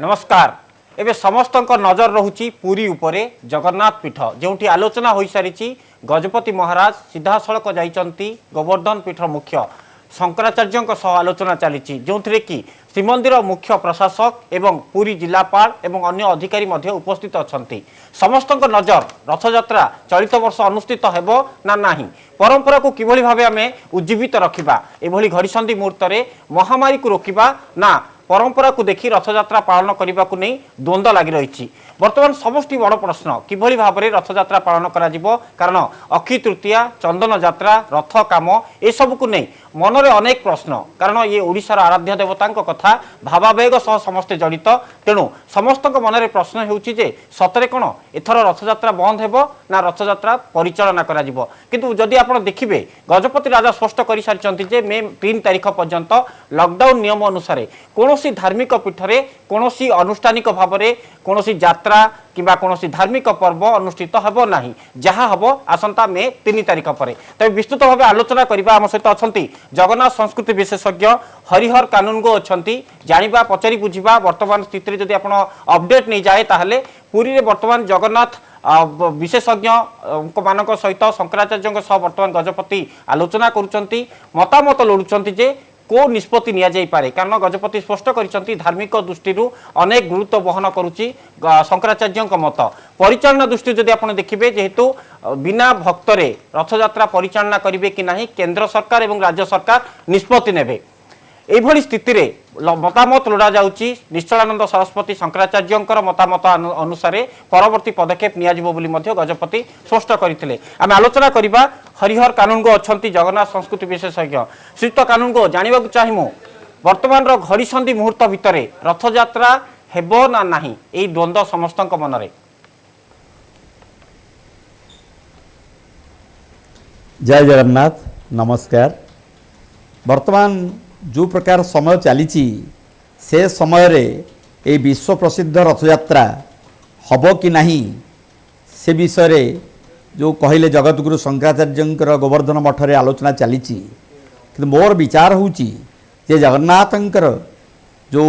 नमस्कार। एबे समस्त नजर रहुची पुरी उपरे जगन्नाथ पीठ जोटी आलोचना हो सारी गजपति महाराज सीधा सड़क जाइचंती गोवर्धन पीठ मुख्य शंकराचार्य आलोचना चली जो कि श्रीमंदिर मुख्य प्रशासक एवं पुरी जिलापाल एवं अन्य अधिकारी उपस्थित अच्छा समस्त नजर रथयात्रा चलित वर्ष अनुष्ठित हेबो ना नाही परंपरा को किभली भाबे आमे उज्जीवित रखिबा एभली घड़ीसंधि मुहूर्त में महामारी को रोकिबा ना परंपरा को देखी रथयात्रा पालन करने को नहीं द्वंद्व लगी रही बर्तमान समष्टि बड़ प्रश्न किभली भाव में रथयात्रा पालन करा जिवो कारण अक्षय तृतीया चंदन यात्रा रथ काम ए सब को नहीं मन में अनेक प्रश्न कारण ये ओडिशार आराध्य देवता कथा भावावेग सह समस्ते जड़ित तेणु समस्त मन में प्रश्न होउछि जे सतरे कौन एथर रथयात्रा बंद हेबो ना रथयात्रा परिचालना करा जिवो किंतु जदि आपण देखिबे गजपति राजा स्पष्ट कर सारिचंती जे मे 3 तारिख पर्यंत लॉकडाउन नियम अनुसार कौनसी धार्मिक पीठरे कौनसी अनुष्ठानिक भाव में कौनसी यात्रा किंबा कौनसी धार्मिक पर्व अनुष्ठित हेबो नाही जहाँ हेबो आसंता मे 3 तारिख पर तबे विस्तृत भाव आलोचना करबा आम सहित अछंती जगन्नाथ संस्कृति विशेषज्ञ हरिहर कानूनगो अछंती जानिबा पचारि बुझिबा वर्तमान स्थिति रे जदि आपण अपडेट नहीं जाए ताहले पुरी रे वर्तमान जगन्नाथ विशेषज्ञ मानक सहित शंकराचार्य वर्तमान गजपति आलोचना करुचंती मतामत लोड़ुचंती जे को निष्पत्ति निया जाई पारे कारण गजपति स्पष्ट करिसंती धार्मिक दृष्टि अनेक गुरुत्व बहन करुच्ची शंकराचार्य मत परिचालना दृष्टि जदि आप देखिए जेहेतु बिना भक्तरे रथयात्रा परिचालना करेंगे कि नहीं केंद्र सरकार एवं राज्य सरकार निष्पत्ति नेबे एभली स्थिति रे मतामत लोड़ा जाउची निश्चलानंद सरस्वती शंकराचार्य मतामत अनुसार परवर्ती पदक्षेप नियाजिबो बोली मध्य गजपति स्पष्ट करथिले आमे आलोचना करिबा हरिहर कानूनगो अछंती जगन्नाथ संस्कृति विशेषज्ञ श्रीयुक्त कानूनगो जानिबा चाहिमु वर्तमान रो घड़ीसंधि मुहूर्त भितरे रथयात्रा हेबो ना नाही एई द्वंद्व समस्तक मनरे। जय जगन्नाथ नमस्कार। वर्तमान जो प्रकार समय चली से समय रे ए विश्व प्रसिद्ध रथयात्रा हब कि नहीं से विषय रे जो कहले जगतगुरु शंकराचार्य गोवर्धन मठ रे आलोचना चली कि मोर विचार होची जे जगन्नाथंकर जो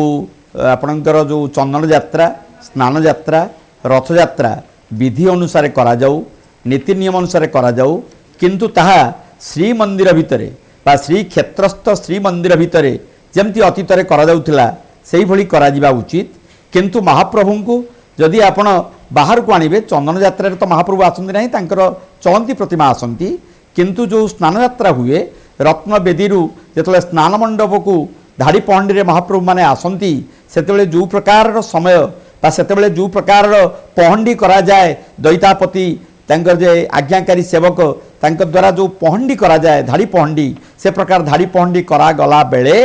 आपणकर जो चंदन यात्रा स्नान यात्रा रथ यात्रा विधि अनुसार करा जाऊ नीति नियम अनुसार करा जाऊ किंतु ताहा श्रीमंदिर भितरे बा श्री क्षेत्रस्थ श्रीमंदिर भितरे जमती अतीत करा जिबा उचित किंतु महाप्रभु को जदि आपण बाहर को आणिबे चंदन यात्रा तो महाप्रभु आसंती नहीं तांकर चलंती प्रतिमा आसंती किंतु जो स्नान यात्रा हुए रत्न बेदीरु जेतले स्नान मंडप को धाड़ी पहंडी रे महाप्रभु माने आसंती सेतेबेले जो प्रकार समय बा सेतेबेले जो प्रकार पहंडी करा जाए दैतापति तांकर जे आज्ञाकारी सेवक तांकर द्वारा जो पहंडी करा जाए धाड़ी पहंडी से प्रकार धाड़ी पहंडी करा गला बेले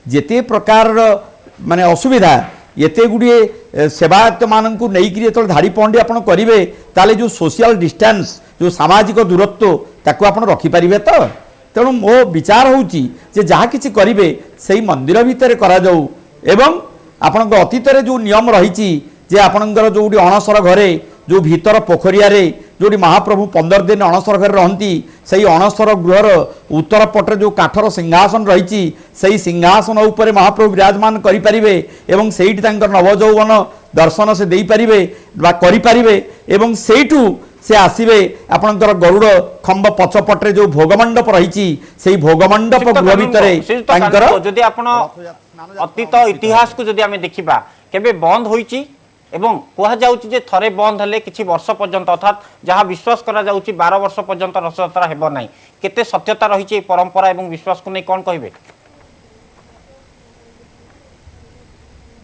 जेते प्रकार माने असुविधा एते गुड़िए सेवायत मानू नहीं जो धाड़ी पहंडी आप करेंगे ताले जो सोशल डिस्टेंस जो सामाजिक दूरत्व ताकू आप रखिपारे तो तेणु मो विचार होची जे जहाँ किसी करेंगे से मंदिर भितर करा जाऊ एवं आपण अतीत जो नियम रही जे आपणकर जो अणसर घरे जो भीतर पोखरिया जो महाप्रभु 15 दिन अणसर घर रहती से अणसर गृहर उत्तर पटे जो काठर सिंहासन रही से सिंहासन उपर महाप्रभु विराजमान करें एवं से नवजौवन दर्शन से दे पारे करें एवं सेठू से आसवे आपणकर गरुड़ खंब पछपटे जो भोगमंडप रही से भोगमंडप गृह भितर जदि आपण अतीत इतिहास को जदि आमे देखिबा केबे बंद होईची एवं कहुचे थरे बंद हेले किछि वर्ष पर्यंत अर्थात जहाँ विश्वास करा जाउची 12 वर्ष पर्यंत रथयात्रा हेबो नाही केते सत्यता रही परंपरा एवं विश्वास को नहीं कौन कहे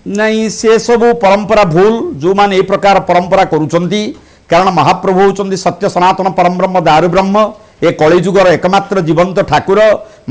नहीं से सब परंपरा भूल जो माने ए प्रकार परंपरा करूचंती कारण महाप्रभु होचंती सत्य सनातन परम ब्रह्म दारु ब्रह्म ए कलिजुगर एकमात्र जीवंत ठाकुर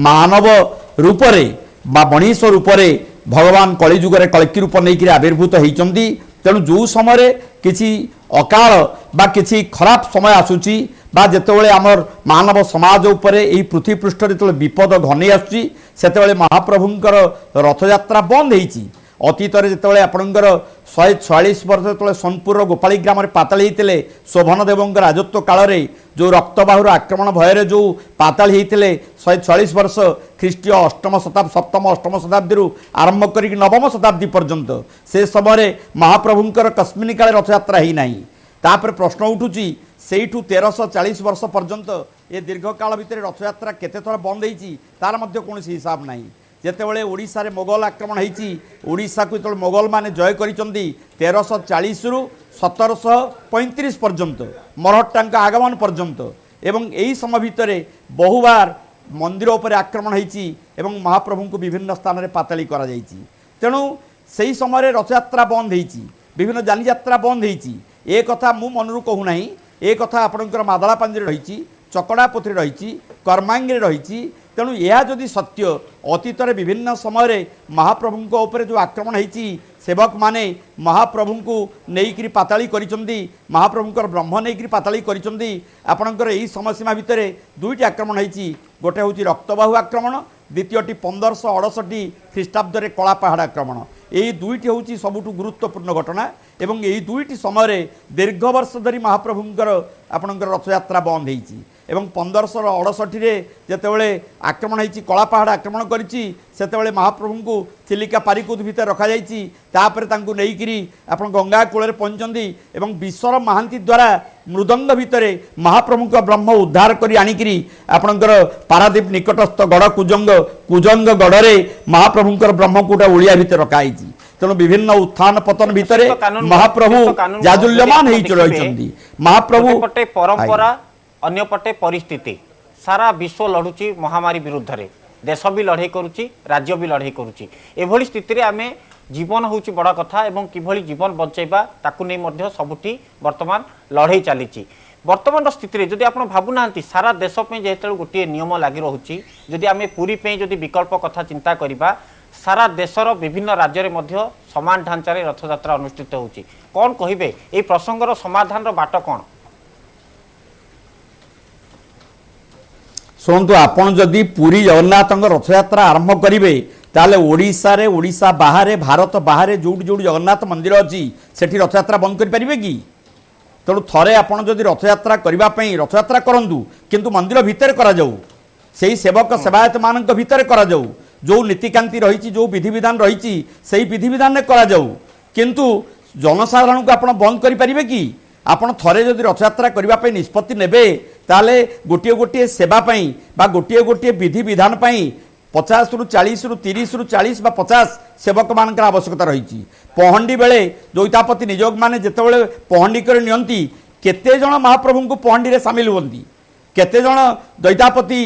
मानव रूपरे बा मनीष रूपरे भगवान कलिजुगर कल्कि रूप नहीं आविर्भूत होती तेणु जो समय किसी अकाल बा किसी खराब समय आसूची बा जेतेबेले आमर मानव समाज उपरे एई पृथ्वी पृष्ठ जो विपद घनई आसुची सेतेबेले महाप्रभुंकर रथयात्रा बंद होईची अतीत जिते आपणकर 146 वर्ष जो सोनपुर गोपाली ग्राम पाताली होते शोभन देव राजत्व काल में जो रक्तबाहुर आक्रमण भयर जो पाताली होते 146 वर्ष ख्रीष्टीय सप्तम अष्टम शताब्दी आरंभ कर नवम शताब्दी पर्यंत से समय महाप्रभुंकर कस्मिनी काले रथयात्रा ही नहीं तापर प्रश्न उठुची सेठू 1340 वर्ष पर्यंत ये दीर्घ काल भितर रथयात्रा केते थर बंद होती तार मध्य कौन हिसाब नहीं जितेबाला ओडिशा रे मोगल आक्रमण होती ओडिशा को जो मोगल माने जय करिसंती 1340 रु 1735 पर्यंत मरहट्टा आगमन पर्यंत एवं यही समय भितर बहुबार मंदिर उपर आक्रमण होती एवं महाप्रभु को विभिन्न स्थान में पाताली करा जायछि तेणु सही समय रथयात्रा बंद होती विभिन्न जानी यात्रा बंद होती ए कथा मु मनरू कहूना ए कथा आपणकर मादला पांजी रही चकड़ा पोथी रही कर्मांगी रही तेणु यह जदि सत्य अतीत विभिन्न समय महाप्रभु उपर जो आक्रमण होती सेवक माने महाप्रभु को नहींकि पाताली करिसंती महाप्रभुंकर ब्रह्म नहीं पाताली करिसंती आपणकर यही समयसीमा भितर दुईटी आक्रमण होती गोटे हूँ रक्तबाहु आक्रमण द्वितीयटी 1568 ख्रीष्टाब्द रे कलापाहाड़ आक्रमण यही दुईटी हूँ सबुठु गुरुत्वपूर्ण घटना एवं यही दुईटी समय दीर्घ वर्ष धरी महाप्रभुंकर आपणकर रथयात्रा बंद होती एवं 1568 जितेबाला आक्रमण होती कलापाहाड़ आक्रमण करिछि सेतेबाला महाप्रभु को चिलिका पारिकुद भितर रखा जाइछि तापर तांकु नेइकिरी आपण गंगा कूल पहुंचंती एवं विश्वर महांती द्वारा मृदंग भितर महाप्रभु का ब्रह्म उद्धार करी आनिकिरी आपणकर पारादीप निकटस्थ गड़ कुजंग गड़े महाप्रभुंकर ब्रह्मकूटा ओलिया भितर रखाई तेणु विभिन्न उत्थान पतन भितर महाप्रभु जाजुल्यमान रही महाप्रभु परंपरा अन्य पटे परिस्थिति सारा विश्व लड़ुची महामारी विरुद्ध रे देश भी लड़ाई करुच्ची राज्य भी लड़ाई करुच्ची एभली स्थिति आम जीवन हूँ बड़ कथा एवं किभली जीवन बंचेबा ताकू नहीं मध्य सबुठी वर्तमान लड़ाई चली वर्तमान स्थिति जदि आप भावुना सारा देश जेते गोटे नियम लगी रोचे जदि आम पुरी जदि विकल्प कथा चिंता करवा सारा देशर विभिन्न राज्य में समान ढांचार रथयात्रा अनुष्ठित होची कौन कहिबे ए प्रसंगर समाधान बाट कौन शुणु आपड़ जदि पुरी जगन्नाथ रथयात्रा आरंभ करेंगे ताले ओडिशा बाहर भारत बाहर जोटी जोटी जगन्नाथ मंदिर अच्छी सेठी रथयात्रा बंद करें कि तेणु थे आपड़ जदि रथयात्रा करने रथयात्रा करूँ किंतु मंदिर भितर कराऊ से सेवक सेवायत मान भितर कराऊ जो नीतिकांति रही जो विधि विधान रही से विधि विधान कराऊ किंतु जनसाधारण को आप बंद करें कि आपण थरे जदि रथयात्रा करने निष्पत्ति नेबे ताले गोटे गोटे सेवाई गोटे गोटे विधि विधान 50 रु 40 रु 30 रु 40 बा 50 सेवक मान आवश्यकता रही पहंडी बेले द्वैतापति निजोग मैंने जितेबाला पहंडी कर नियंती केते जन महाप्रभु को पहंडी रे सामिल होती केते जन द्वैतापति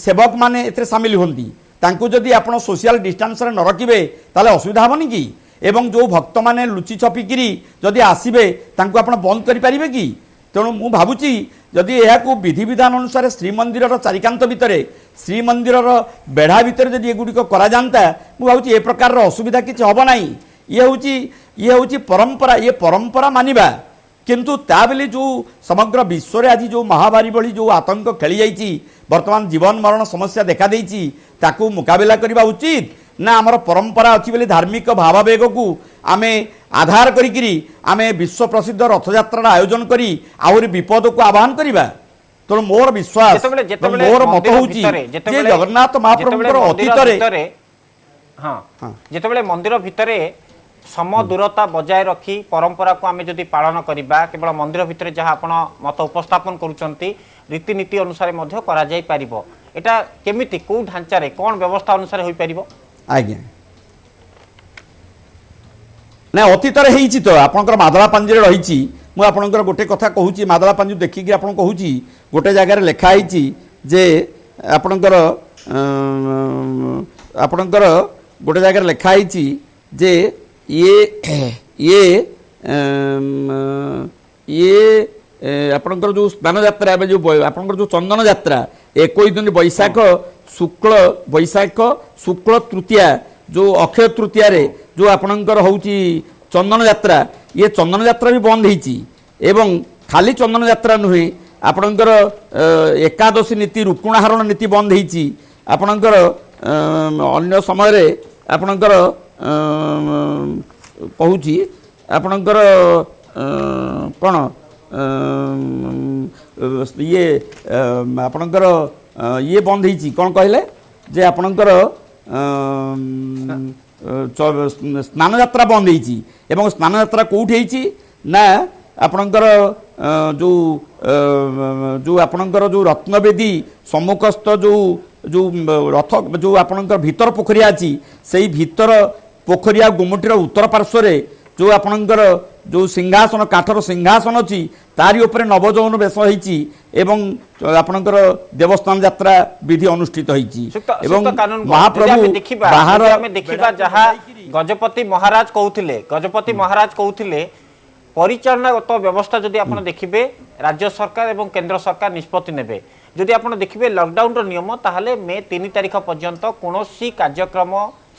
सेवक माने एथे सामिल होती तांकु जदि आपण सोशल डिस्टेंस रे न रखिबे ताले असुविधा होनी कि एवं जो भक्त माने लुचि छपिकी जदि आसबे तांकु आपण बंद करि परिबे कि तेणु मु भावुची जदि यह विधि विधान अनुसार श्रीमंदिर चारिकांत भितर श्रीमंदिर बेढ़ा भितर जदि एगुड़िक करा जाता मु भावुची ए प्रकार असुविधा किछि हबो नाही ये हूँ परंपरा ये परंपरा मानिबा किंतु ता बेले जो समग्र विश्व आज जो महामारी भली जो आतंक खेली जाइछि वर्तमान जीवन मरण समस्या देखा देइछि ताकू मुकाबला करबा उचित ना आमर परंपरा अच्छी बोली धार्मिक भावावेग को आम आधार करी आम विश्व प्रसिद्ध रथयात्रा आयोजन करी आहरी विपद को आह्वान करवा तेणु मोर विश्वास मोर मत हूँ जगन्नाथ महाप्रभु अतीत जितेबाला मंदिर भितर सम दूरता बजाय रखी परंपरा को आम जदि पालन करवा केवल मंदिर भितर जहाँ आप मत उपस्थापन करुँच रीतिनीति अनुसार करा जाई परिबो एटा केमिति को ढांचारे कौन व्यवस्था अनुसार होई परिबो आज्ञा ना अतीत तो आपंकर मादला पांजी रही मुझे गोटे कथा कहूँ मादला पांजी देखिकी आप कहूँ गोटे जगार लिखाई जे आपणकर आपणकर गोटे जगार लिखाई जे ये आपणकर जो स्नान यात्रा जो आपणकर जो चंदन यात्रा 21 दिन बैशाख शुक्ल तृतीया जो अक्षय तृतीया रे जो आपणकर होउची चंदन यात्रा ये चंदन यात्रा भी बंद होईची एवं खाली चंदन यात्रा नुहे आपणकर एकादशी नीति रुक्मणाहरण नीति बंद होईची आपणकर अन्य समय रे आपणकर କହୁଛି ଆପଣଙ୍କର କ'ଣ ଇଏ ଆପଣଙ୍କର ଇଏ ବନ୍ଦ ହେଇଛି କ'ଣ କହିଲେ ଯେ ଆପଣଙ୍କର ସ୍ନାନଯାତ୍ରା ବନ୍ଦ ହେଇଛି ଏବଂ ସ୍ନାନଯାତ୍ରା କେଉଁଠି ହେଇଛି ନା ଆପଣଙ୍କର ଯେଉଁ ଆପଣଙ୍କର ଯେଉଁ ରତ୍ନବେଦୀ ସମ୍ମୁଖସ୍ଥ ଯେଉଁ ରଥ ଯେଉଁ ଆପଣଙ୍କର ଭିତର ପୋଖରିଆ ଅଛି ସେଇ ଭିତର ପୋଖରିଆ ଗୁମଟିର ଉତ୍ତର ପାର୍ଶ୍ୱରେ ଯେଉଁ ଆପଣଙ୍କର ଯେଉଁ ସିଂହାସନ କାଠର ସିଂହାସନ ଅଛି ତାରି ଉପରେ ନବଯୌବନ ବେଶ ହେଇଛି ଏବଂ ଆପଣଙ୍କର ଦେବସ୍ନାନ ଯାତ୍ରା ବିଧି ଅନୁଷ୍ଠିତ ହେଇଛି ଏବଂ ମହାପ୍ରଭୁ ବାହାର ଆମେ ଦେଖିବା ଯାହା ଗଜପତି ମହାରାଜ କହୁଥିଲେ ପରିଚାଳନାଗତ ବ୍ୟବସ୍ଥା ଯଦି ଆପଣ ଦେଖିବେ ରାଜ୍ୟ ସରକାର ଏବଂ କେନ୍ଦ୍ର ସରକାର ନିଷ୍ପତ୍ତି ନେବେ ଯଦି ଆପଣ ଦେଖିବେ ଲକଡାଉନର ନିୟମ ତାହେଲେ ମେ 3 ତାରିଖ ପର୍ଯ୍ୟନ୍ତ କୌଣସି କାର୍ଯ୍ୟକ୍ରମ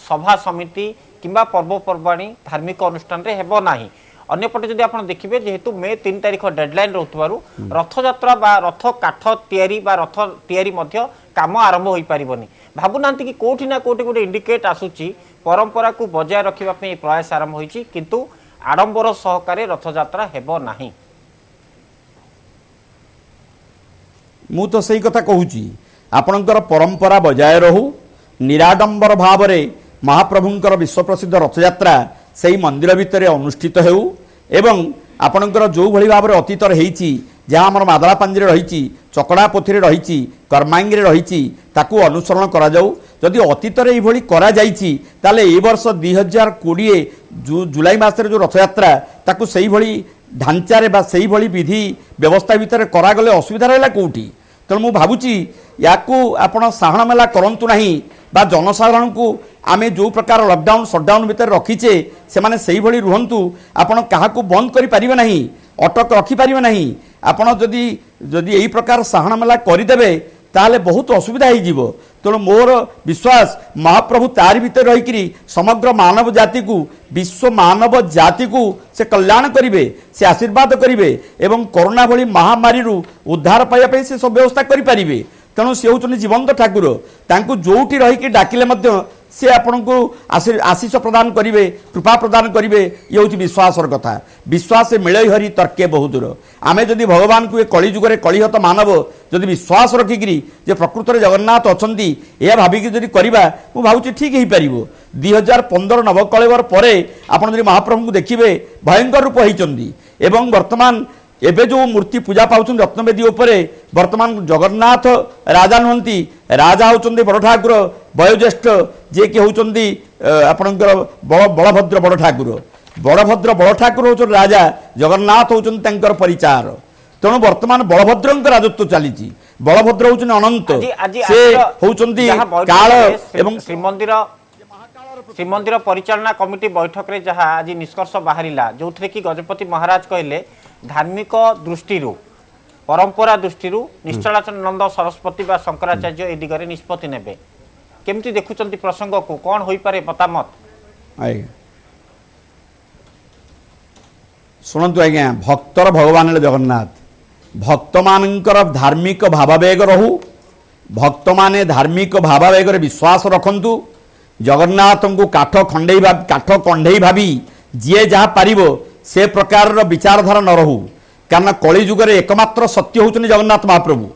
ସଭା ସମିତି କିମ୍ବା ପର୍ବପର୍ବାଣୀ ଧାର୍ମିକ ଅନୁଷ୍ଠାନରେ ହେବ ନାହିଁ ଅନ୍ୟପଟେ ଯଦି ଆପଣ ଦେଖିବେ ଯେହେତୁ ମେ 3 ତାରିଖ ଡେଡଲାଇନ୍ ରହୁଥିବାରୁ ରଥଯାତ୍ରା ବା ରଥ କାଠ ତିଆରି ବା ରଥ ତିଆରି ମଧ୍ୟ କାମ ଆରମ୍ଭ ହୋଇପାରିବନି ଭାବୁନାହାନ୍ତି କି କୋଉଠି ନା କୋଉଠି ଗୋଟେ ଇଣ୍ଡିକେଟ୍ ଆସୁଛି ପରମ୍ପରାକୁ ବଜାୟ ରଖିବା ପାଇଁ ପ୍ରୟାସ ଆରମ୍ଭ ହୋଇଛି କିନ୍ତୁ ଆଡମ୍ବର ସହକାରେ ରଥଯାତ୍ରା ହେବ ନାହିଁ ମୁଁ ତ ସେଇ କଥା କହୁଛି ଆପଣଙ୍କର ପରମ୍ପରା ବଜାୟ ରହୁ ନିରାଡମ୍ବର ଭାବରେ ମହାପ୍ରଭୁଙ୍କର ବିଶ୍ୱପ୍ରସିଦ୍ଧ ରଥଯାତ୍ରା ସେହି ମନ୍ଦିର ଭିତରେ ଅନୁଷ୍ଠିତ ହେଉ ଏବଂ ଆପଣଙ୍କର ଯେଉଁଭଳି ଭାବରେ ଅତୀତରେ ହେଇଛି ଯାହା ଆମର ମାଦଳାପାଞ୍ଜିରେ ରହିଛି ଚକଡ଼ା ପୋଥିରେ ରହିଛି କର୍ମାଙ୍ଗୀରେ ରହିଛି ତାକୁ ଅନୁସରଣ କରାଯାଉ ଯଦି ଅତୀତରେ ଏଇଭଳି କରାଯାଇଛି ତାହେଲେ ଏ ବର୍ଷ 2020 ଜୁଲାଇ ମାସରେ ଯେଉଁ ରଥଯାତ୍ରା ତାକୁ ସେଇଭଳି ଢାଞ୍ଚାରେ ବା ସେଇଭଳି ବିଧି ବ୍ୟବସ୍ଥା ଭିତରେ କରାଗଲେ ଅସୁବିଧା ରହିଲା କେଉଁଠି ତେଣୁ ମୁଁ ଭାବୁଛି ୟାକୁ ଆପଣ ସାହାଣ ମେଲା କରନ୍ତୁ ନାହିଁ ବା ଜନସାଧାରଣଙ୍କୁ ଆମେ ଯେଉଁ ପ୍ରକାର ଲକଡାଉନ୍ ସଟଡାଉନ୍ ଭିତରେ ରଖିଛେ ସେମାନେ ସେଇଭଳି ରୁହନ୍ତୁ ଆପଣ କାହାକୁ ବନ୍ଦ କରିପାରିବେ ନାହିଁ ଅଟକ ରଖିପାରିବେ ନାହିଁ ଆପଣ ଯଦି ଏଇ ପ୍ରକାର ସାହାଣ ମେଲା କରିଦେବେ ତାହେଲେ ବହୁତ ଅସୁବିଧା ହେଇଯିବ ତେଣୁ ମୋର ବିଶ୍ୱାସ ମହାପ୍ରଭୁ ତାରି ଭିତରେ ରହିକରି ସମଗ୍ର ମାନବ ଜାତିକୁ ବିଶ୍ୱ ମାନବ ଜାତିକୁ ସେ କଲ୍ୟାଣ କରିବେ ସେ ଆଶୀର୍ବାଦ କରିବେ ଏବଂ କରୋନା ଭଳି ମହାମାରୀରୁ ଉଦ୍ଧାର ପାଇବା ପାଇଁ ସେ ସବୁ ବ୍ୟବସ୍ଥା କରିପାରିବେ ତେଣୁ ସେ ହେଉଛନ୍ତି ଜୀବନ୍ତ ଠାକୁର ତାଙ୍କୁ ଯେଉଁଠି ରହିକି ଡାକିଲେ ମଧ୍ୟ ସେ ଆପଣଙ୍କୁ ଆଶୀଷ ପ୍ରଦାନ କରିବେ କୃପା ପ୍ରଦାନ କରିବେ ଇଏ ହେଉଛି ବିଶ୍ୱାସର କଥା ବିଶ୍ୱାସ ମିଳଇ ହରି ତର୍କେ ବହୁଦୂର ଆମେ ଯଦି ଭଗବାନଙ୍କୁ ଏ କଳିଯୁଗରେ କଳିହତ ମାନବ ଯଦି ବିଶ୍ୱାସ ରଖିକିରି ଯେ ପ୍ରକୃତରେ ଜଗନ୍ନାଥ ଅଛନ୍ତି ଏହା ଭାବିକି ଯଦି କରିବା ମୁଁ ଭାବୁଛି ଠିକ୍ ହେଇପାରିବ 2015 ନବକଳେବର ପରେ ଆପଣ ଯଦି ମହାପ୍ରଭୁଙ୍କୁ ଦେଖିବେ ଭୟଙ୍କର ରୂପ ହେଇଛନ୍ତି ଏବଂ ବର୍ତ୍ତମାନ ଏବେ ଯେଉଁ ମୂର୍ତ୍ତି ପୂଜା ପାଉଛନ୍ତି ରତ୍ନବେଦୀ ଉପରେ ବର୍ତ୍ତମାନ ଜଗନ୍ନାଥ ରାଜା ନୁହନ୍ତି ରାଜା ହେଉଛନ୍ତି ବଡ଼ ଠାକୁର ବୟୋଜ୍ୟେଷ୍ଠ ଯିଏକି ହେଉଛନ୍ତି ଆପଣଙ୍କର ବଳଭଦ୍ର ବଡ଼ ଠାକୁର ବଡ଼ ଠାକୁର ହେଉଛନ୍ତି ରାଜା ଜଗନ୍ନାଥ ହେଉଛନ୍ତି ତାଙ୍କର ପରିଚାର ତେଣୁ ବର୍ତ୍ତମାନ ବଳଭଦ୍ରଙ୍କ ରାଜତ୍ୱ ଚାଲିଛି ବଳଭଦ୍ର ହେଉଛନ୍ତି ଅନନ୍ତ ସେ ହେଉଛନ୍ତି କାଳ ଏବଂ ଶ୍ରୀମନ୍ଦିର ପରିଚାଳନା କମିଟି ବୈଠକରେ ଯାହା ଆଜି ନିଷ୍କର୍ଷ ବାହାରିଲା ଯେଉଁଥିରେ କି ଗଜପତି ମହାରାଜ କହିଲେ ଧାର୍ମିକ ଦୃଷ୍ଟିରୁ ପରମ୍ପରା ଦୃଷ୍ଟିରୁ ନିଶ୍ଚଳାନନ୍ଦ ସରସ୍ୱତୀ ବା ଶଙ୍କରାଚାର୍ଯ୍ୟ ଏ ଦିଗରେ ନିଷ୍ପତ୍ତି ନେବେ କେମିତି ଦେଖୁଛନ୍ତି ପ୍ରସଙ୍ଗକୁ କ'ଣ ହୋଇପାରେ ମତାମତ ଆଜ୍ଞା ଶୁଣନ୍ତୁ ଆଜ୍ଞା ଭକ୍ତର ଭଗବାନ ହେଲେ ଜଗନ୍ନାଥ ଭକ୍ତମାନଙ୍କର ଧାର୍ମିକ ଭାବାବେଗ ରହୁ ଭକ୍ତମାନେ ଧାର୍ମିକ ଭାବାବେଗରେ ବିଶ୍ୱାସ ରଖନ୍ତୁ ଜଗନ୍ନାଥଙ୍କୁ କାଠ କଣ୍ଢେଇ ଭାବି ଯିଏ ଯାହା ପାରିବ ସେ ପ୍ରକାରର ବିଚାରଧାରା ନ ରହୁ କାରଣ କଳିଯୁଗରେ ଏକମାତ୍ର ସତ୍ୟ ହେଉଛନ୍ତି ଜଗନ୍ନାଥ ମହାପ୍ରଭୁ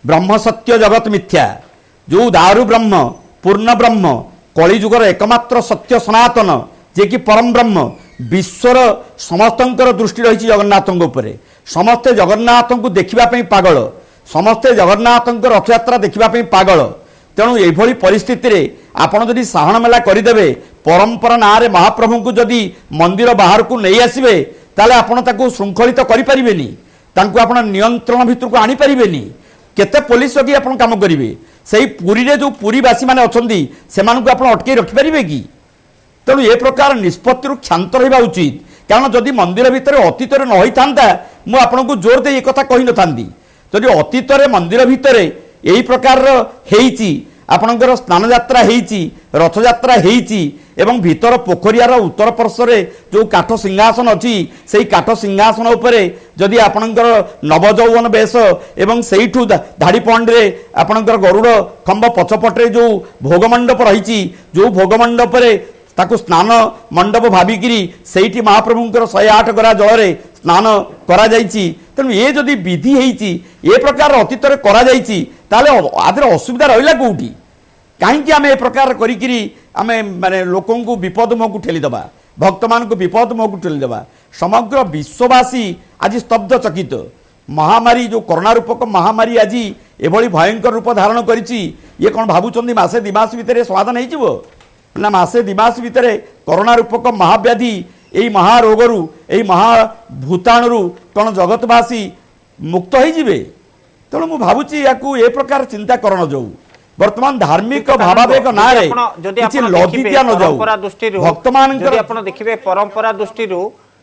ବ୍ରହ୍ମ ସତ୍ୟ ଜଗତ ମିଥ୍ୟା ଯେଉଁ ଦାରୁ ବ୍ରହ୍ମ ପୂର୍ଣ୍ଣ ବ୍ରହ୍ମ କଳିଯୁଗର ଏକମାତ୍ର ସତ୍ୟ ସନାତନ ଯିଏକି ପରମ ବ୍ରହ୍ମ ବିଶ୍ୱର ସମସ୍ତଙ୍କର ଦୃଷ୍ଟି ରହିଛି ଜଗନ୍ନାଥଙ୍କ ଉପରେ ସମସ୍ତେ ଜଗନ୍ନାଥଙ୍କୁ ଦେଖିବା ପାଇଁ ପାଗଳ ସମସ୍ତେ ଜଗନ୍ନାଥଙ୍କ ରଥଯାତ୍ରା ଦେଖିବା ପାଇଁ ପାଗଳ ତେଣୁ ଏଭଳି ପରିସ୍ଥିତିରେ ଆପଣ ଯଦି ସାହଣ ମେଲା କରିଦେବେ ପରମ୍ପରା ନାଁରେ ମହାପ୍ରଭୁଙ୍କୁ ଯଦି ମନ୍ଦିର ବାହାରକୁ ନେଇ ଆସିବେ ତାହେଲେ ଆପଣ ତାକୁ ଶୃଙ୍ଖଳିତ କରିପାରିବେନି ତାଙ୍କୁ ଆପଣ ନିୟନ୍ତ୍ରଣ ଭିତରକୁ ଆଣିପାରିବେନି କେତେ ପୋଲିସ ଜଗି ଆପଣ କାମ କରିବେ ସେହି ପୁରୀରେ ଯେଉଁ ପୁରୀବାସୀମାନେ ଅଛନ୍ତି ସେମାନଙ୍କୁ ଆପଣ ଅଟକେଇ ରଖିପାରିବେ କି ତେଣୁ ଏ ପ୍ରକାର ନିଷ୍ପତ୍ତିରୁ କ୍ଷାନ୍ତ ରହିବା ଉଚିତ କାରଣ ଯଦି ମନ୍ଦିର ଭିତରେ ଅତୀତରେ ନ ହୋଇଥାନ୍ତା ମୁଁ ଆପଣଙ୍କୁ ଜୋର ଦେଇ ଏ କଥା କହିନଥାନ୍ତି ଯଦି ଅତୀତରେ ମନ୍ଦିର ଭିତରେ ଏହି ପ୍ରକାରର ହେଇଛି ଆପଣଙ୍କର ସ୍ନାନଯାତ୍ରା ହେଇଛି ରଥଯାତ୍ରା ହେଇଛି ଏବଂ ଭିତର ପୋଖରିଆର ଉତ୍ତର ପାର୍ଶ୍ୱରେ ଯେଉଁ କାଠ ସିଂହାସନ ଅଛି ସେହି କାଠ ସିଂହାସନ ଉପରେ ଯଦି ଆପଣଙ୍କର ନବଯୌବନ ବେଶ ଏବଂ ସେଇଠୁ ଧାଡ଼ି ପଏଣ୍ଟରେ ଆପଣଙ୍କର ଗରୁଡ଼ ଖମ୍ବ ପଛପଟରେ ଯେଉଁ ଭୋଗମଣ୍ଡପ ରହିଛି ଯେଉଁ ଭୋଗମଣ୍ଡପରେ ताकू स्नान मंडप भाविकी से महाप्रभुंर 108 गरा जल स्नान करा तेणु ये जदि विधि होती ए प्रकार अतीत आदि असुविधा रहा कौटी कहीं आम ए प्रकार करें माने लोक विपद मुह को ठेलीदबा भक्त मान विपद मुह को ठेलीदबा समग्र विश्ववासी आज स्तब्ध चकित महामारी जो कोरोना रूपक महामारी आज एभली भयंकर रूप धारण करिछि ये कौन भावुं मासे दिमास भितर समाधान हो ना मासे दिमास भितर कोरोना रूपक महाव्याधि यही महारोगरु यही महाभूताणु कौन जगतवासी मुक्त होइजिबे तेणु मु भावुछि याकू ए प्रकार चिंता करन जो वर्तमान धार्मिक भावावेग ना रे किछि लदी दिया न जाऊ भक्त मान देखिए परंपरा दृष्टि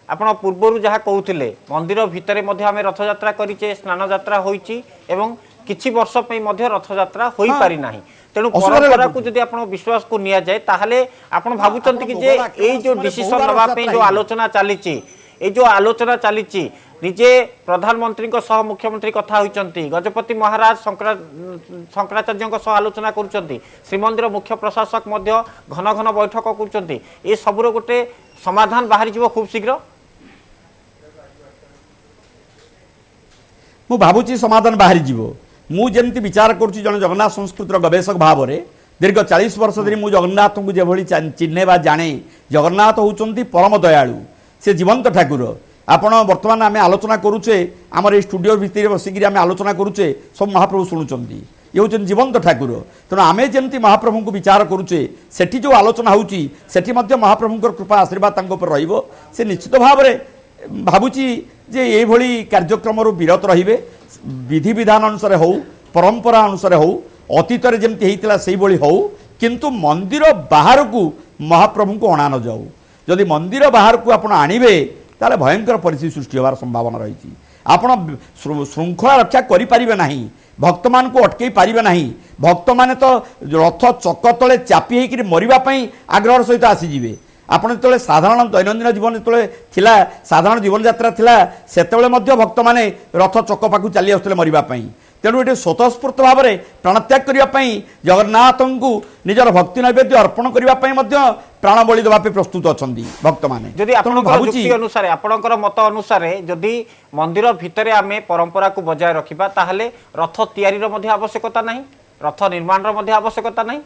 आपण पूर्वर जहाँ कहते मंदिर भितर आम रथ यात्रा करिचे स्नान यात्रा होइछि एवं किछि वर्ष पे मध्य रथ यात्रा होई पारि नाही तेणु परंपरा को जदि आपण विश्वास को निया जाए ताहले आपण भाबुचंती कि जे एई जो डिसीजन नबा पे जो आलोचना चलीछि ए जो आलोचना चलीछि निजे प्रधानमंत्री सह मुख्यमंत्री कथा होइचंती गजपति महाराज शंकराचार्य सह आलोचना करुचंती श्रीमंदिर मुख्य प्रशासक मध्य घन घन बैठक करुचंती ए सबुर गोटे समाधान बाहरी जीव खूब शीघ्र मु भावुची समाधान बाहरी जीव मु जेमती विचार करुच्ची जन जगन्नाथ संस्कृतिर गवेषक भाव में दीर्घ 40 वर्ष धरी मु जगन्नाथ को जेभली चिन्हे बा जाने जगन्नाथ होउचंती परम दयालु से जीवंत ठाकुर आपण वर्तमान आम आलोचना करुचे आमर स्टूडियो भितर बसिक आम आलोचना करुचे सब महाप्रभु शुणुचंती ये हूँ जीवंत ठाकुर तेणु आम जमी महाप्रभु को विचार करुचे सेठी जो आलोचना होउची सेठी मध्य महाप्रभुंकर कृपा आशीर्वाद पर रहिबो से निश्चित भाव में भावुची जे ये भली कार्यक्रम विरत रहिबे विधि विधान अनुसार हो परंपरा अनुसार हो अतीत जमती होता से हो किंतु मंदिर बाहर को महाप्रभु को अणा न जाऊ जदि मंदिर बाहर को आप आणवे ताले भयंकर परिस्थिति सृष्टि होवार संभावना रही आपण श्रृंखला रक्षा करें ना भक्त मान को अटकई पारे ना भक्त मैंने तो रथ चक तले चापी होकर मरवाई आग्रह सहित आसीजे आपण जो साधारण दैनंदिन जीवन जो साधारण जीवन यात्रा थिला सेतेबेले मध्य भक्त माने रथ चक पाखु चली आसुले मरवाई तेणु ये स्वतःस्फूर्त भाव में प्राणत्याग करने जगन्नाथ को निजर भक्ति नैवेद्य अर्पण करने प्राण बलि देवाई प्रस्तुत अच्छा भक्त मैंने जदि युक्ति अनुसार आपणकर मत अनुसार जदि मंदिर भितर आम परंपरा को बजाय रखा ताहले रथ तैयारी आवश्यकता नहीं रथ निर्माण आवश्यकता नहीं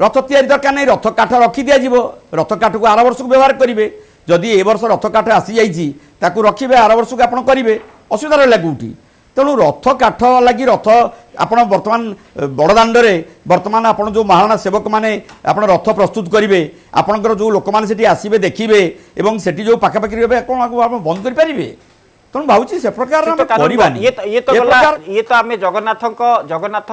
रथ तैयारी दरकार नहीं रथ काठ रखी दिज्व रथ काठ को आर वर्ष को व्यवहार करेंगे जदि ए वर्ष रथ काठ आसी जाकू रखिए आर वर्ष को आप करेंगे असुविधा रहा कौटी तेणु रथ काठ लगी रथ आपण बर्तमान बड़दाण्डे बर्तमान आपण जो महाराणा सेवक मैंने आप रथ प्रस्तुत करेंगे आपणकर जो लोक मैंने आसवे देखिए और से जो पाखापाखि कौन आप बंद करेंगे तेणु भावुँ से प्रकार ये तो आम जगन्नाथ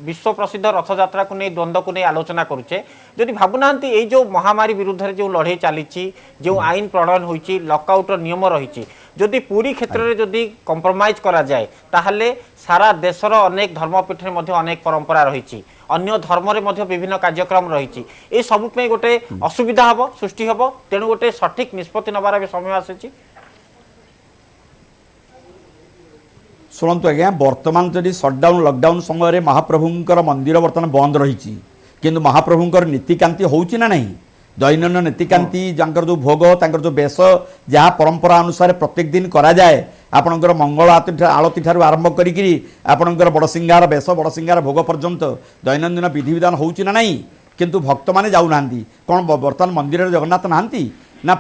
विश्व प्रसिद्ध रथ यात्रा को नहीं द्वंद्व को नहीं आलोचना करुचे जदि भावुना ये जो महामारी विरुद्ध जो लड़े चली जो आईन प्रणयन होती लकआउटर नियम रही जदि पूरी क्षेत्र में जदि कंप्रोमाइज करा जाए ताहले सारा देशर अनेक धर्मपीठ में अनेक परंपरा रही अन्य धर्म में विभिन्न कार्यक्रम रही ये सब गोटे असुविधा हम सृष्टि हम तेणु गोटे सठिक निष्पत्ति नबार समय आसी शुणु आज्ञा बर्तमान जदि सटडाउन लकडाउन समय महाप्रभुंकर मंदिर बर्तमान बंद रही किंतु महाप्रभुंकर नीतिकांति होउची ना नहीं दैनन्दिन नीतिकांति जंकर जो भोग तांकर जो बेश जहाँ परंपरा अनुसार प्रत्येक दिन करा जाए आपणकर मंगल आलती ठार आरंभ करी आपणकर बड़सिंगार बेश बड़सिंगार भोग पर्यंत दैनंदिन विधि विधान होउची ना नहीं किंतु भक्त माने जाऊ नांती कौन बर्तमान मंदिर जगन्नाथ नांती ना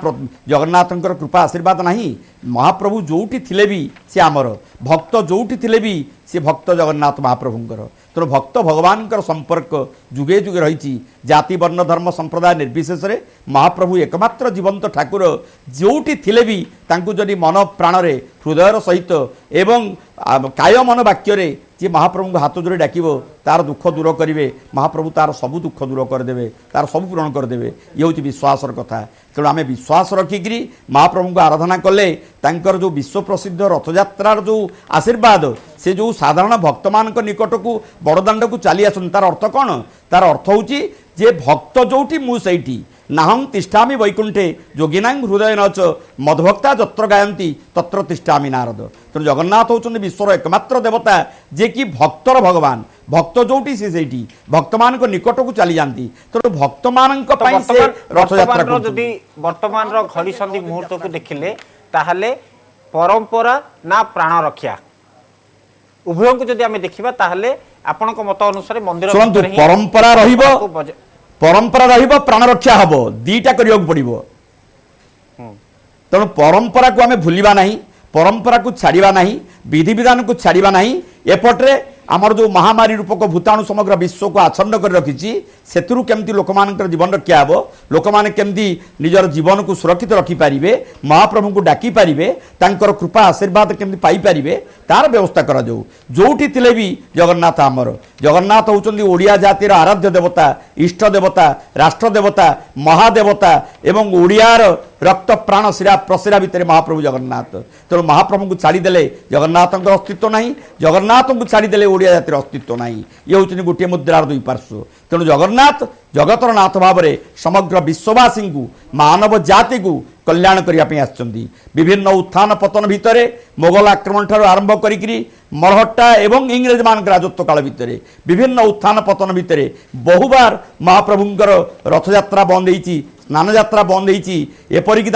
जगन्नाथंकर कृपा आशीर्वाद नहीं महाप्रभु जोठी थिले भी से आमर भक्त जोठी थिले भी से भक्त जगन्नाथ महाप्रभुंकर तेणु भक्त भगवान संपर्क जुगे जुगे रही जाति वर्ण धर्म संप्रदाय निर्विशेष रे महाप्रभु एकमात्र जीवंत ठाकुर जोठी थिले भी तांकु जदि मन प्राण रे हृदयर सहित एवं काय मन वाक्य जी महाप्रभु को हाथ जोड़े डाक तार दुख दूर करेंगे महाप्रभु तार सबू दुख दूर करदे तार सब पूरण करदे ये हूँ विश्वासर कथा तेणु आम विश्वास रखिकी महाप्रभु को आराधना कले तांकर जो विश्व प्रसिद्ध रथयात्रार जो आशीर्वाद से जो साधारण भक्त मान निकट को बड़दाण्ड को चली आस तार अर्थ कौन तार अर्थ हूँ जे भक्त जोटी मुझे नाहं तिष्ठामि वैकुंठे जोगिनांग हृदय नच मधभक्ता जत्र गायंती तत्र तिष्ठामि नारद तेणु जगन्नाथ होउछन्ति विश्वर एकमात्र देवता जे कि भक्तर भगवान भक्त जोटी से सेठी भक्त मान निकट को चली जाती तेणु भक्त मान रथयात्रा जदि वर्तमान घड़ी संधि मुहूर्त को देखिले ताहले परंपरा ना प्राण रक्षा उभय को जदि आम देखा ताहले आपनक मत अनुसार मंदिर शुणु परंपरा परंपरा प्राण रक्षा हम दीटा करने पड़ो तेणु परंपरा को आम भूलवा ना परंपरा को छाड़वा ना विधि विधान को छाड़वा ना एपटे आमर जो महामारी रूपक भूताणु समग्र विश्व को आच्छन्न कर रखी से केमती लोक मान जीवन रक्षा हे लोक मैंने केमती निजर जीवन को सुरक्षित रखिपारे महाप्रभु को डाकी पारे तांकर कृपा आशीर्वाद केमती पाइपारे तार व्यवस्था करा जाऊ जोठी थिले भी जगन्नाथ आमर जगन्नाथ होउचंदी ओडिया जातिर आराध्य देवता इष्ट देवता राष्ट्र देवता महादेवता एवं ओडियार रक्त प्राण शिरा प्रशिरा भितर महाप्रभु जगन्नाथ तेणु महाप्रभु को छाड़ीदे जगन्नाथ अस्तित्व ना जगन्नाथ को छाड़ीदे ओडिया जातिर अस्तित्व ना ये हूँ गोटे मुद्रार दुई पार्श्व तेणु जगन्नाथ जगतर नाथ भाव में समग्र विश्ववासी को मानव जाति को कल्याण करने आसछंदी विभिन्न उत्थान पतन भितर मोगल आक्रमण ठार आरंभ करी मरहट्टा एवं इंग्रेज मान राजत्व काल भितर विभिन्न उत्थान पतन भितर बहुबार महाप्रभुंकर रथयात्रा बंद होती स्नान यात्रा बंद होती एपरिक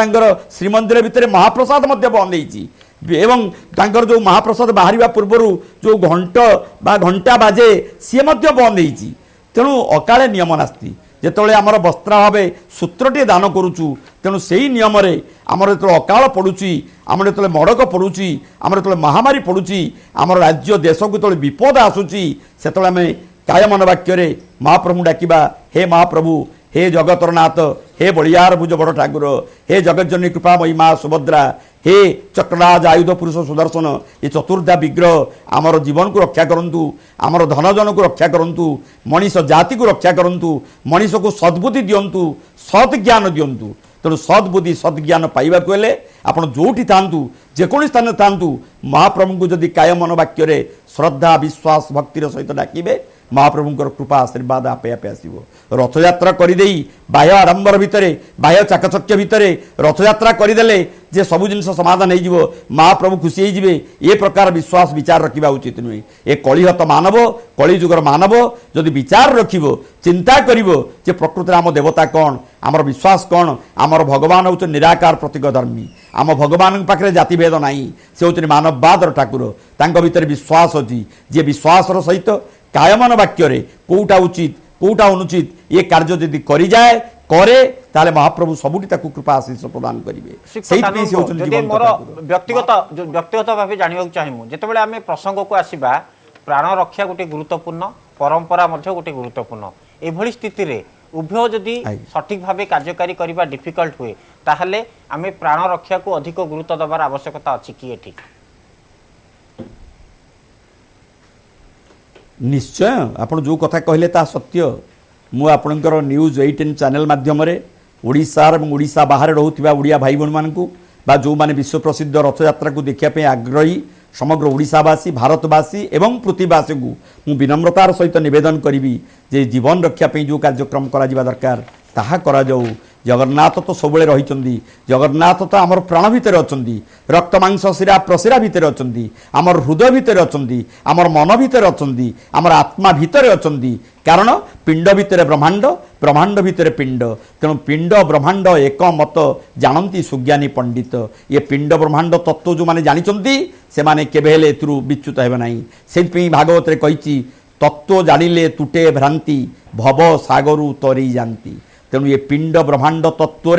श्रीमंदिर भितर महाप्रसाद बंद होती एवं तांकर जो महाप्रसाद बाहर पूर्वर जो घंटा बाजे सी बंद होती तेणु अकाले नियम नास्ती जिते आमर वस्त्राभाव सूत्रटे दान करुचु तेणु से ही नियम आमर जो अकाल पड़ुची आमर जो मड़क पड़ुची आमर जो महामारी पड़ुची आमर राज्य देश को जो विपद आसूची से आम कायमन वाक्य महाप्रभु डाकिबा हे महाप्रभु हे जगतरनाथ हे बलियार भुज बड़ ठाकुर हे जगज्जननी कृपामयी माँ सुभद्रा हे चक्रराज आयुध पुरुष सुदर्शन ये चतुर्धा विग्रह आमर जीवन को रक्षा करंतु आमर धनजन को रक्षा करंतु मनीष जाति को रक्षा करंतु मनीष को सद्बुद्धि दियंतु सत् ज्ञान दियंतु तेणु सद्बुद्धि सद्ज्ञान पाइबा हेले आपण जोठी थांतु जेकोनी स्थान थांतु महाप्रभु को जदि कायमन वाक्य श्रद्धा विश्वास भक्तिर सहित डाकिबे महाप्रभुंकर कृपा आशीर्वाद आपे आपे आसो रथयात्रा करदे बाह्य आडंबर भितर बाह्य चाकचक्य भितर रथयात्रा करदे जे सबु जिन समाधान हो महाप्रभु खुशी होइजिबे ए प्रकार विश्वास विचार रखा उचित नुहे ए कलिहत मानव कलिजुगर मानव जदि विचार रखिबो चिंता करिवो जे प्रकृति आम देवता कौन आमर विश्वास कौन आमर भगवान हूँ निराकार प्रतीक धर्मी आम भगवान पाखे जातिभेद ना से हूँ मानववादर ठाकुर तांको भितर विश्वास अच्छी जे विश्वास सहित कायमन वाक्य कौटा उचित कौटा अनुचित ये कार्य जदि करि जाए करे ताले महाप्रभु सबुटी ताकू कृपा आशीष प्रदान करेंगे मोर व्यक्तिगत भाव जानवा चाहिए जितेबाला आम प्रसंग को आसवा प्राण रक्षा गोटे गुरुत्वपूर्ण परंपरा गोटे गुरुत्वपूर्ण एभली स्थिति रे उभय जदि सठिक भाव कार्यकारी करने डिफिकल्ट हुए ताहले आम प्राण रक्षा को अधिक गुरुत्व दबार आवश्यकता अच्छी कि एठी निश्चय आपण जो कथा कहले ता सत्य मु आपणकर न्यूज 18 चैनल माध्यम ओडिशा और ओडिशा बाहर रोहुथिबा ओडिया भाई बहन मानकू बा जो माने विश्व प्रसिद्ध रथयात्रा को देखिया पे आग्रही समग्र ओडिशावासी भारतवासी एवं पृथ्वीवासी को मु विनम्रतार सहित निवेदन करी जे जीवन रक्षा पे जो कार्यक्रम करा जिबा दरकार ताहा करा जाऊ जगन्नाथ तो सब रही जगन्नाथ तो आमर प्राण भितर अच्छा रक्त मांस शिरा प्रशिरा भितर अच्छा आमर हृदय भितर अच्छा आमर मन भितर अच्छा आमर आत्मा भितर अच्छा कारण पिंड भितर ब्रह्मांड ब्रह्मांड भितर पिंड तेणु पिंड ब्रह्मांड एक मत जानती सुज्ञानी पंडित ये पिंड ब्रह्मांड तत्व जो मैंने जानी से माने केबेले एथुरु विच्युत हेबे नाही से भागवत कही तत्व जानिले तुटे भ्रांति भव सागरु तरी जानती तेणु ये पिंड ब्रह्मांड तत्व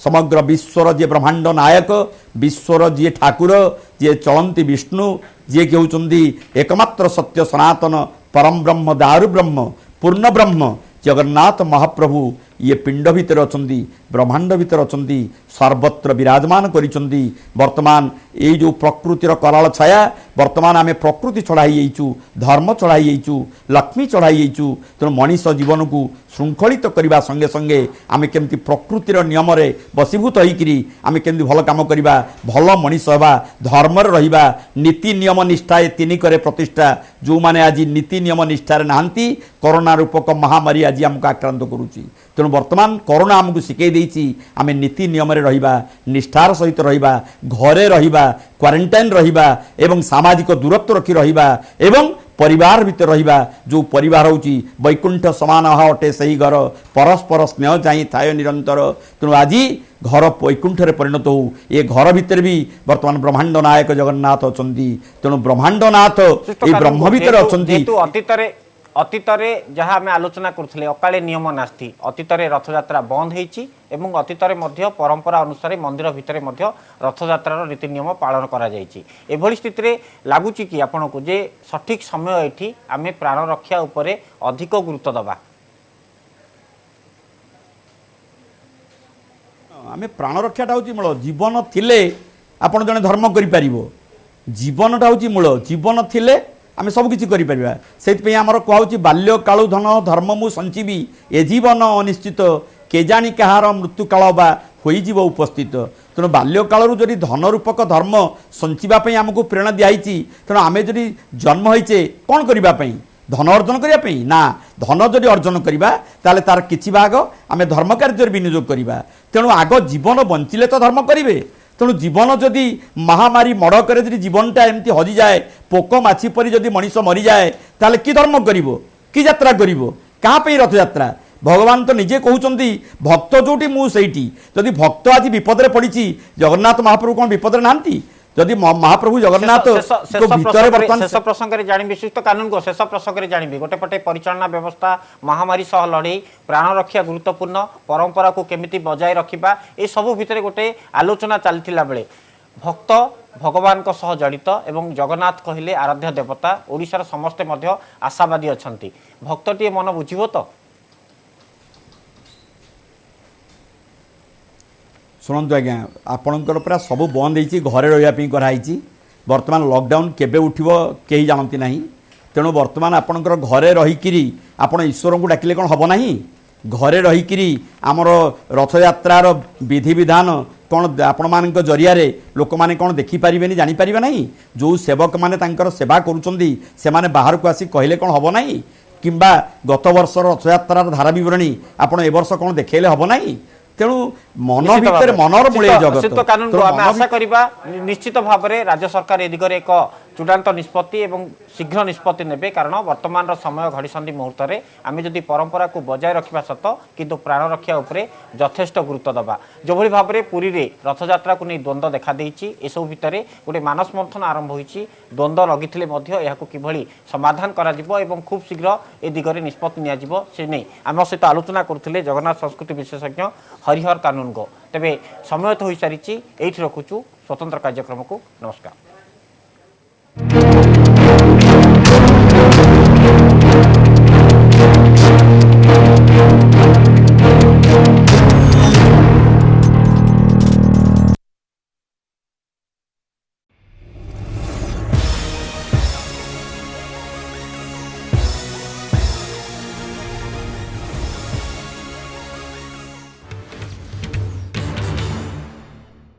समग्र विश्वर जे ब्रह्मांड नायक विश्वर जी ठाकुर जी चलती विष्णु जी के होती एकमात्र सत्य सनातन परम ब्रह्म दारु ब्रह्म पूर्ण ब्रह्म जगन्नाथ महाप्रभु ये पिंड भितर अच्छा ब्रह्मांड भितर अच्छा सर्वत्र विराजमान करिसेंती वर्तमान ये जो प्रकृतिर कराल छाया वर्तमान आम प्रकृति चढ़ाई धर्म चढ़ाई लक्ष्मी चढ़ाई तेणु मनीष जीवन को श्रृंखलित करने संगे संगे आम केमती प्रकृतिर नियम बसीभूत होकरी आम केमती भल काम करवा भल मनीष हवा धर्म रहिबा नीति नियम निष्ठा ये तीन करे प्रतिष्ठा जो माने आज नीति नियम निष्ठार नहांती कोरोना रूपक महामारी आज आमको आक्रांत करुच्ची तेणु वर्तमान कोरोना आमको शिखई देछि आम नीति नियम रहिबा निष्ठार सहित रहिबा घरे रहिबा क्वारंटाइन रहिबा एवं सामाजिक दूरत्व रखी रहिबा एवं परिवार भितर रहिबा जो परिवार होची वैकुंठ समान अटे सही घर परस्पर स्नेह चाहिए थाय निरंतर तेणु आज घर वैकुंठरे परिणत हो ये घर भितर भी वर्तमान ब्रह्मांड नायक जगन्नाथ अछंती तेणु ब्रह्मांड नाथ ये ब्रह्म भितर अछंती अतीत जहाँ आम आलोचना करुले अकाले नियम नास्ती अतीत रथयात्रा बंद होती अतीत परंपरा अनुसार मंदिर भितर रथयात्रार रीति नियम पालन करा स्थित लगुच कि आपण को जे सठिक समय ये आम प्राण रक्षा उपरे अधिक गुरुत्व दबा आम प्राण रक्षाटा हूँ मूल जीवन थिले आपण जने धर्म करि जीवनटा हूँ मूल जीवन थिले आम सबकि से आमर कहुच्छी बाल्य कालु धन धर्म मु संजीवी ए जीवन अनिश्चित केजाणी कहार मृत्यु काल बा होइजिव उपस्थित तेणु बाल्य कालू जदि धन रूपक धर्म संचिवाई आमको प्रेरणा दिखाई तेणु आम जदि जन्म होइचे कौन करने धन अर्जन करने ना धन जदि अर्जन करवा ताले तार किछि भाग आम धर्म कार्य विनियोग करवा तेणु आग जीवन बंचिले तो धर्म करेंगे तेणु जीवन जदि महामारी मड़क जीवनटा एमती हजि जाए पोक माछी परी जदि मनीष मरी जाए ताले कि धर्म करिवो कि यात्रा करिवो कहाँ पे रथ यात्रा भगवान तो निजे कहउचंती भक्त जोटी मु सेठी जदि भक्त आज विपद पड़ी जगन्नाथ महाप्रभु कौन विपद नांती जदि महाप्रभु जगन्नाथ शेष प्रसंग में जानी विशिष्ट कानून को शेष प्रसंग में जानी गोटे पटे परिचालना व्यवस्था महामारी सह लड़े प्राण रक्षा गुरुत्वपूर्ण परंपरा को केमिति बजाय रखा ये सबू भितर गोटे आलोचना चलती बेले भक्त भगवान को सह जड़ित एवं जगन्नाथ कहले आराध्य देवता ओडिशार समस्ते मध्य आशावादी अछंती भक्तटी मन बुझिबो तो शुणु आज्ञा आपणकर पूरा सब बंद होती घरे रही कराई बर्तमान लॉकडाउन केबे उठिबो केही जानती नहीं तेणु बर्तमान आपणकर घरे रहीकिरी आपण ईश्वर को डाकिले कौन हम ना घरे रहीकिरी आमर रथयात्रार विधि विधान कौन आपण मान जरिया लोक मैंने कौन देखिपारे जानीपारे ना जो सेवक मैंने तांकर सेवा करुँच से बाहर को आसी कहले कौन हम ना किंबा गत वर्ष रथयात्रार धारा बरणी आपण ए वर्ष कौन देखेले हम ना तेणु मन भीतर मनर मूले जगत कानून को आम आशा करवा निश्चित भाव में राज्य सरकार ए दिगरे एक चूड़ांत निष्पत्ति एवं शीघ्र निष्पत्ति नेबे कारण वर्तमान समय घड़ीसंधि मुहूर्त में आम जदि परंपरा को बजाय रखा सत किंतु प्राण रक्षा उपरे यथेष्ट गुरुत्व दबा जो भाव में पुरी रे रथयात्रा को नहीं द्वंद्व देखा एसबू भितर गोटे मानस मंथन आरंभ होती द्वंद्व लगिथिले मध्य एहाकु किभली समाधान करा एवं खूब शीघ्र ए दिगरे निष्पत्ति नियाजिबो से नहीं आम सहित आलोचना करथिले जगन्नाथ संस्कृति विशेषज्ञ हरिहर कानून गो तेबे समय तो हो सारी रखुचु स्वतंत्र कार्यक्रम को नमस्कार।